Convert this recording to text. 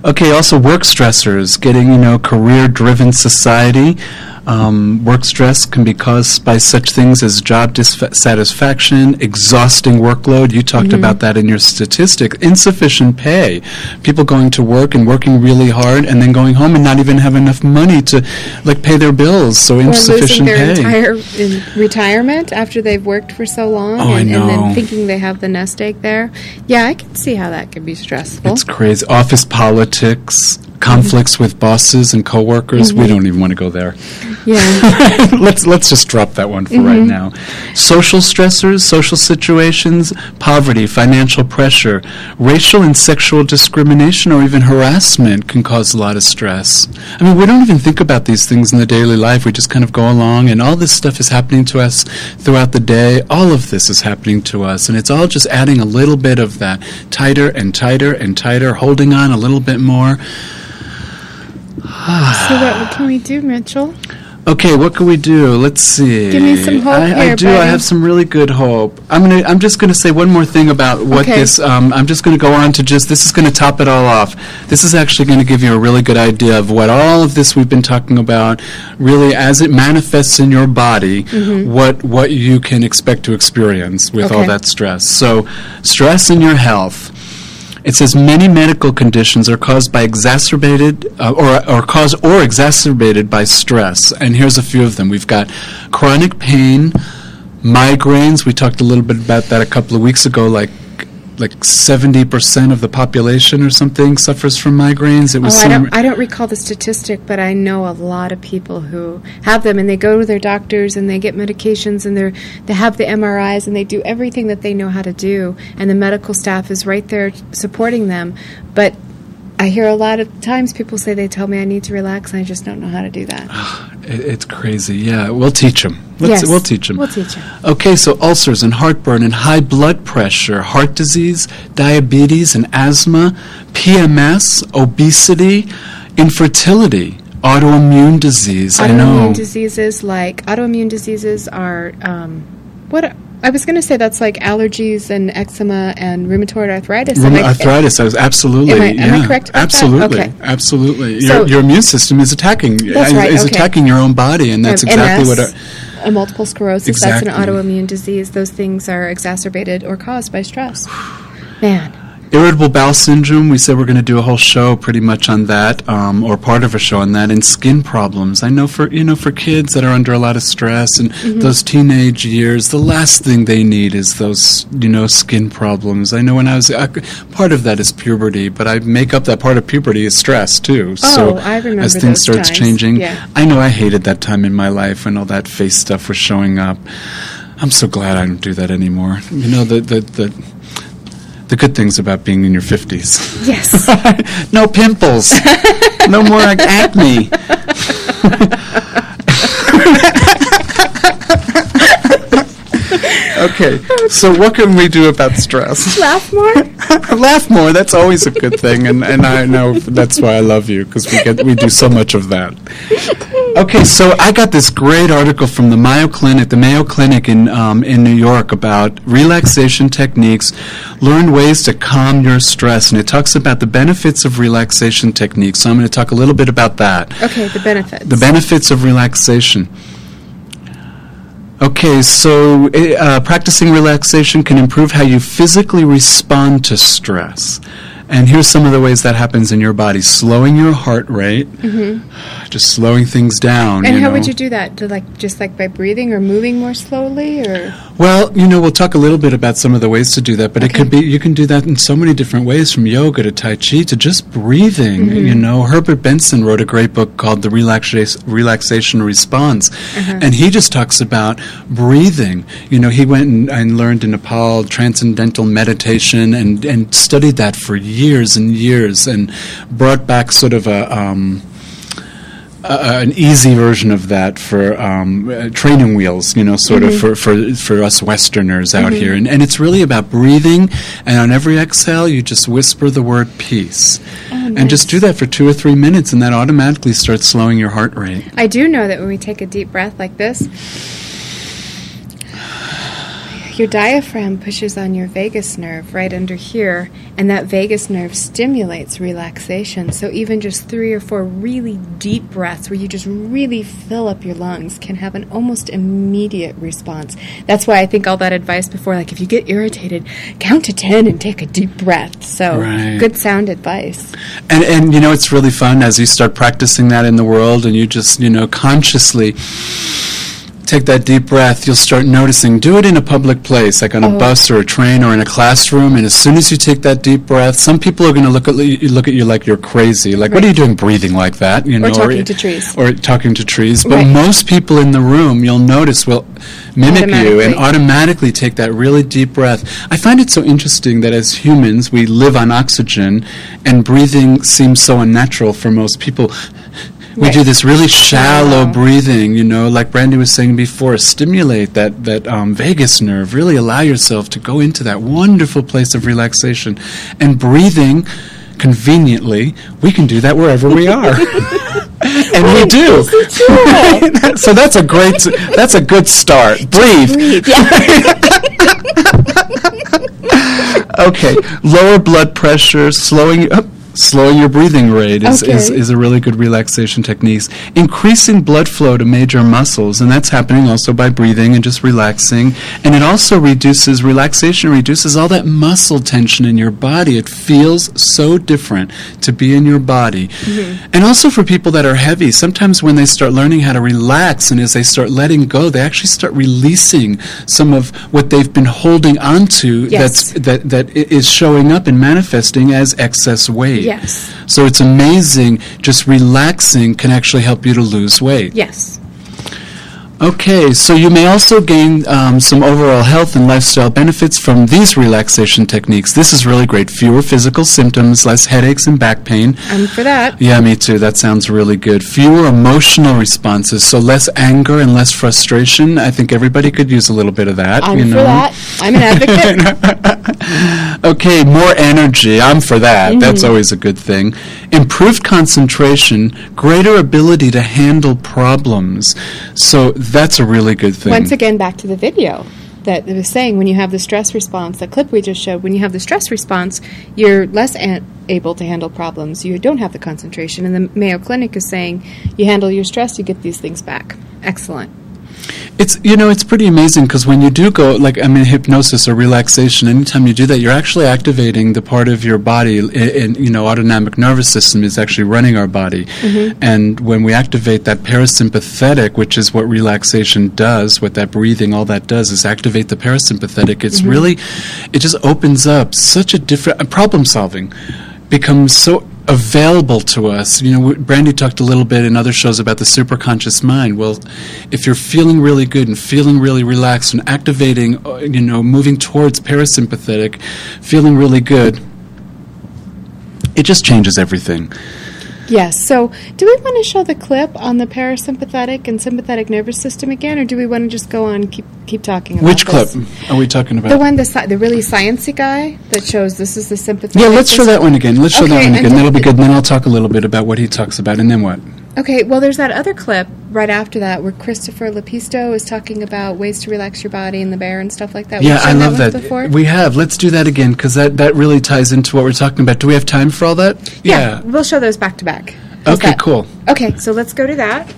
Okay, also work stressors, getting, career-driven society. Work stress can be caused by such things as job dissatisfaction, exhausting workload. You talked about that in your statistic. Insufficient pay. People going to work and working really hard and then going home and not even have enough money to pay their bills. So insufficient pay. Or losing pay. their entire retirement after they've worked for so long. Oh, and I know. And then thinking they have the nest egg there. Yeah, I can see how that could be stressful. It's crazy. Office politics, conflicts with bosses and coworkers. We don't even want to go there. Yeah. Let's just drop that one for right now. Social stressors, social situations, poverty, financial pressure, racial and sexual discrimination, or even harassment can cause a lot of stress. I mean, we don't even think about these things in the daily life. We just kind of go along, and all this stuff is happening to us throughout the day. All of this is happening to us, and it's all just adding a little bit of that, tighter and tighter and tighter, holding on a little bit more. So what can we do, Mitchell? Okay, what can we do? Let's see. Give me some hope I here, do. buddy. I have some really good hope. I'm just going to say one more thing about what this. I'm just going to go on to this is going to top it all off. This is actually going to give you a really good idea of what all of this we've been talking about, really as it manifests in your body, what you can expect to experience with all that stress. So, stress in your health. It says many medical conditions are caused by exacerbated or exacerbated by stress. And here's a few of them. We've got chronic pain, migraines. We talked a little bit about that a couple of weeks ago, like 70% of the population or something suffers from migraines. It was I don't recall the statistic, but I know a lot of people who have them, and they go to their doctors and they get medications, and they have the MRIs, and they do everything that they know how to do, and the medical staff is right there supporting them. But I hear a lot of times people say, they tell me I need to relax, and I just don't know how to do that. It's crazy. Yeah, we'll teach them. Yes, we'll teach them. We'll teach them. Okay, so ulcers and heartburn and high blood pressure, heart disease, diabetes and asthma, PMS, obesity, infertility, autoimmune disease. Autoimmune diseases are I was going to say that's like allergies and eczema and rheumatoid arthritis. Arthritis, absolutely. Am I correct about absolutely, that? Okay. Absolutely. So, your immune system is attacking. That's right, attacking your own body, and that's exactly MS, what. Multiple sclerosis. Exactly. That's an autoimmune disease. Those things are exacerbated or caused by stress. Man. Irritable bowel syndrome, we said we're going to do a whole show pretty much on that, or part of a show on that, and skin problems. I know for kids that are under a lot of stress and those teenage years, the last thing they need is those, skin problems. I know when I was, part of that is puberty, but I make up that part of puberty is stress too. So I remember as things those starts times. changing, Yeah. I know I hated that time in my life when all that face stuff was showing up. I'm so glad I don't do that anymore. The good things about being in your 50s. Yes. No pimples. No more acne. Okay, so what can we do about stress? Laugh more? Laugh more, that's always a good thing, and I know that's why I love you, because we do so much of that. Okay, so I got this great article from the Mayo Clinic in New York about relaxation techniques, learn ways to calm your stress, and it talks about the benefits of relaxation techniques. So I'm going to talk a little bit about that. Okay, the benefits. The benefits of relaxation. Okay, so practicing relaxation can improve how you physically respond to stress. And here's some of the ways that happens in your body. Slowing your heart rate, just slowing things down. And how would you do that? Just by breathing or moving more slowly, or? Well, we'll talk a little bit about some of the ways to do that, but it could be, you can do that in so many different ways, from yoga to Tai Chi to just breathing. Herbert Benson wrote a great book called The Relaxation Response, and he just talks about breathing. He went and learned in Nepal transcendental meditation and studied that for years and years, and brought back sort of an easy version of that for training wheels, sort of for us Westerners out here. And it's really about breathing, and on every exhale, you just whisper the word peace. Oh, nice. And just do that for 2 or 3 minutes, and that automatically starts slowing your heart rate. I do know that when we take a deep breath like this, Your diaphragm pushes on your vagus nerve right under here, and that vagus nerve stimulates relaxation. So even just 3 or 4 really deep breaths where you just really fill up your lungs can have an almost immediate response. That's why I think all that advice before, like if you get irritated, count to 10 and take a deep breath. So good sound advice. And you know, it's really fun as you start practicing that in the world and you just, you know, consciously take that deep breath, you'll start noticing. Do it in a public place, like on a bus or a train or in a classroom, and as soon as you take that deep breath, some people are going to look at you like you're crazy. Like, what are you doing breathing like that? You know, or talking to trees. Or talking to trees. But most people in the room, you'll notice, will mimic you and automatically take that really deep breath. I find it so interesting that as humans, we live on oxygen, and breathing seems so unnatural for most people. We do this really shallow breathing, you know, like Brandy was saying before, stimulate that vagus nerve, really allow yourself to go into that wonderful place of relaxation. And breathing, conveniently, we can do that wherever we are. And we do. So that's a good start. Breathe. Okay, lower blood pressure, slowing your breathing rate is a really good relaxation technique. Increasing blood flow to major muscles, and that's happening also by breathing and just relaxing. And it also relaxation reduces all that muscle tension in your body. It feels so different to be in your body. Mm-hmm. And also for people that are heavy, sometimes when they start learning how to relax and as they start letting go, they actually start releasing some of what they've been holding onto that is showing up and manifesting as excess weight. Yes. So it's amazing. Just relaxing can actually help you to lose weight. Yes. Okay, so you may also gain some overall health and lifestyle benefits from these relaxation techniques. This is really great. Fewer physical symptoms, less headaches and back pain. I'm for that. Yeah, me too. That sounds really good. Fewer emotional responses, so less anger and less frustration. I think everybody could use a little bit of that. I'm for that. I'm an advocate. Okay, more energy. I'm for that. Mm-hmm. That's always a good thing. Improved concentration, greater ability to handle problems. So that's a really good thing. Once again, back to the video that it was saying, when you have the stress response, the clip we just showed, when you have the stress response, you're less able to handle problems. You don't have the concentration. And the Mayo Clinic is saying, you handle your stress, you get these things back. Excellent. It's pretty amazing because when you do go, hypnosis or relaxation, anytime you do that, you're actually activating the part of your body, autonomic nervous system is actually running our body. Mm-hmm. And when we activate that parasympathetic, which is what relaxation does, what that breathing, all that does is activate the parasympathetic. It's really, it just opens up such a different, problem solving becomes so available to us. You know, Brandy talked a little bit in other shows about the superconscious mind. Well, if you're feeling really good and feeling really relaxed and activating, moving towards parasympathetic, feeling really good, it just changes everything. Yes. So do we want to show the clip on the parasympathetic and sympathetic nervous system again, or do we want to just go on and keep talking about Which clip are we talking about? The one, the really sciencey guy that shows this is the sympathetic. Yeah, let's show that one again. Let's show that one again. That'll be good. And then I'll talk a little bit about what he talks about, and then what? Okay, well, there's that other clip right after that where Christopher Lepisto is talking about ways to relax your body in the bear and stuff like that. Yeah, I love that. Before? We have. Let's do that again because that really ties into what we're talking about. Do we have time for all that? Yeah. We'll show those back to back. Okay, cool. Okay, so let's go to that.